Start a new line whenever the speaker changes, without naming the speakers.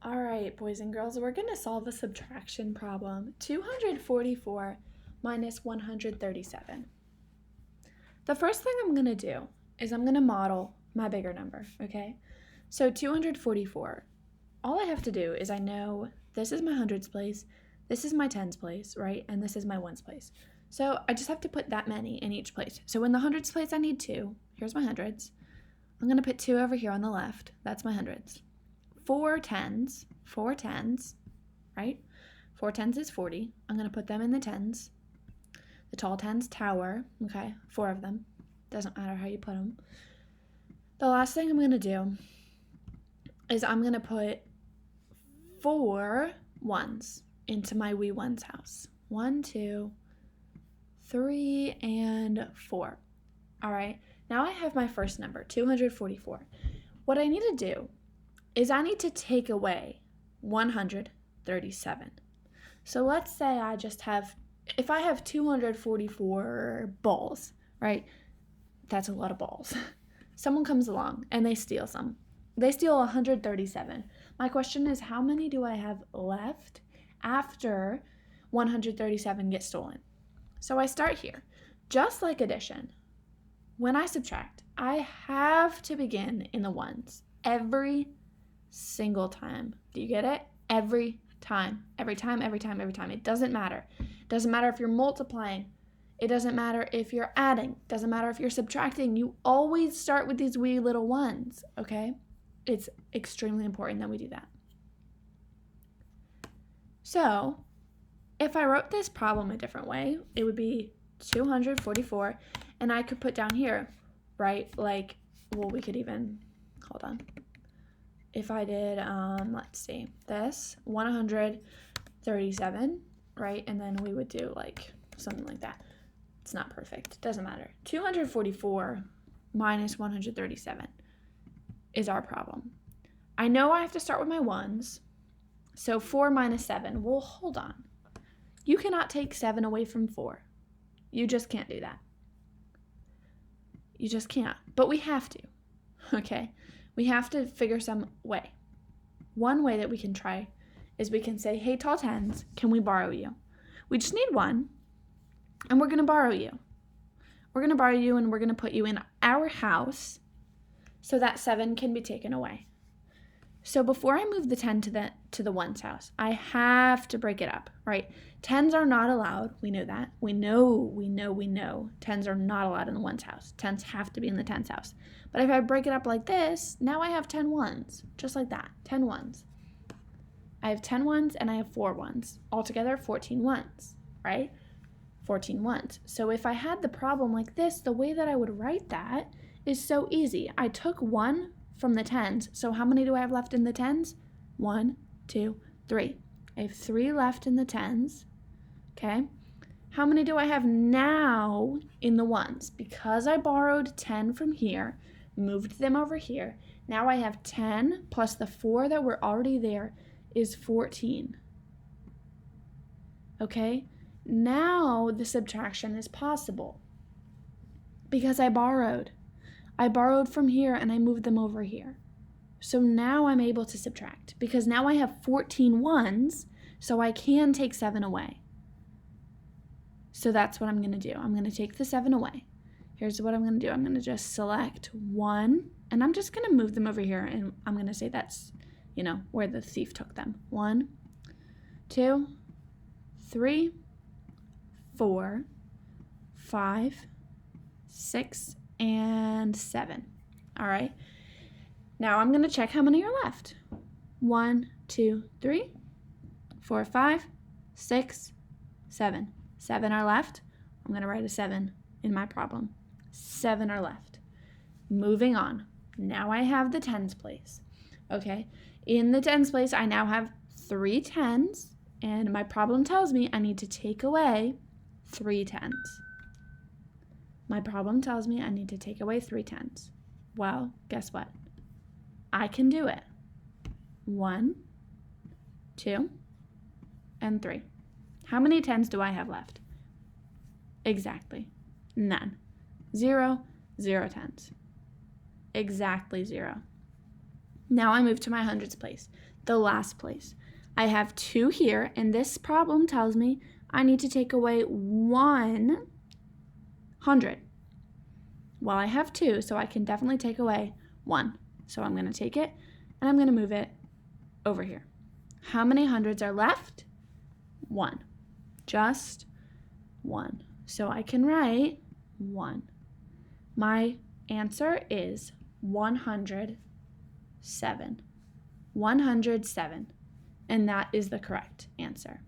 All right, boys and girls, we're going to solve a subtraction problem. 244 minus 137. The first thing I'm going to do is I'm going to model my bigger number, okay? So 244, all I have to do is I know this is my hundreds place, this is my tens place, right? And this is my ones place. So I just have to put that many in each place. So in the hundreds place, I need 2. Here's my hundreds. I'm going to put 2 over here on the left. That's my hundreds. 4 tens, right? 4 tens is 40. I'm going to put them in the tens. The tall tens tower, okay? 4 of them. Doesn't matter how you put them. The last thing I'm going to do is I'm going to put 4 ones into my wee ones house. 1, 2, 3, and 4. All right, now I have my first number, 244. What I need to do is I need to take away 137. So let's say I just have, if I have 244 balls, right? That's a lot of balls. Someone comes along and they steal some. They steal 137. My question is, how many do I have left after 137 gets stolen? So I start here. Just like addition, when I subtract, I have to begin in the ones every single time. Do you get it? Every time. It doesn't matter. It doesn't matter if you're multiplying. It doesn't matter if you're adding. It doesn't matter if you're subtracting. You always start with these wee little ones, okay? It's extremely important that we do that. So, if I wrote this problem a different way, it would be 244, and I could put down here, right? Like, well, we could even, hold on. If I did, let's see, this, 137, right? And then we would do like something like that. It's not perfect. Doesn't matter. 244 minus 137 is our problem. I know I have to start with my ones. So 4 minus 7. Well, hold on. You cannot take 7 away from 4. You just can't do that. You just can't. But we have to, okay? We have to figure some way. One way that we can try is we can say, hey, tall tens, can we borrow you? We just need 1, and we're going to borrow you. We're going to borrow you, and we're going to put you in our house so that 7 can be taken away. So before I move the 10 to the ones house, I have to break it up, right? Tens are not allowed. We know that. We know. Tens are not allowed in the ones house. Tens have to be in the tens house. But if I break it up like this, now I have 10 ones, just like that, 10 ones. I have 10 ones and I have 4 ones. Altogether, 14 ones, right? 14 ones. So if I had the problem like this, the way that I would write that is so easy. I took 1 from the tens. So how many do I have left in the tens? 1, 2, 3. I have 3 left in the tens. Okay. How many do I have now in the ones? Because I borrowed 10 from here, moved them over here. Now I have 10 plus the 4 that were already there is 14. Okay. Now the subtraction is possible because I borrowed. I borrowed from here and I moved them over here. So now I'm able to subtract because now I have 14 ones, so I can take 7 away. So that's what I'm going to do. I'm going to take the 7 away. Here's what I'm going to do. I'm going to just select 1, and I'm just going to move them over here, and I'm going to say that's, where the thief took them. 1, 2, 3, 4, 5, 6, and 7. All right. Now I'm going to check how many are left. 1, 2, 3, 4, 5, 6, 7. 7 are left. I'm going to write a 7 in my problem. 7 are left. Moving on. Now I have the tens place. Okay. In the tens place, I now have 3 tens, and my problem tells me I need to take away 3 tens. My problem tells me I need to take away 3 tens. Well, guess what? I can do it. 1, 2, and 3. How many tens do I have left? Exactly. None. 0, 0 tens. Exactly 0. Now I move to my hundreds place, the last place. I have 2 here, and this problem tells me I need to take away 100. Well, I have 2, so I can definitely take away 1. So I'm going to take it, and I'm going to move it over here. How many hundreds are left? 1. Just 1. So I can write 1. My answer is 107. 107. And that is the correct answer.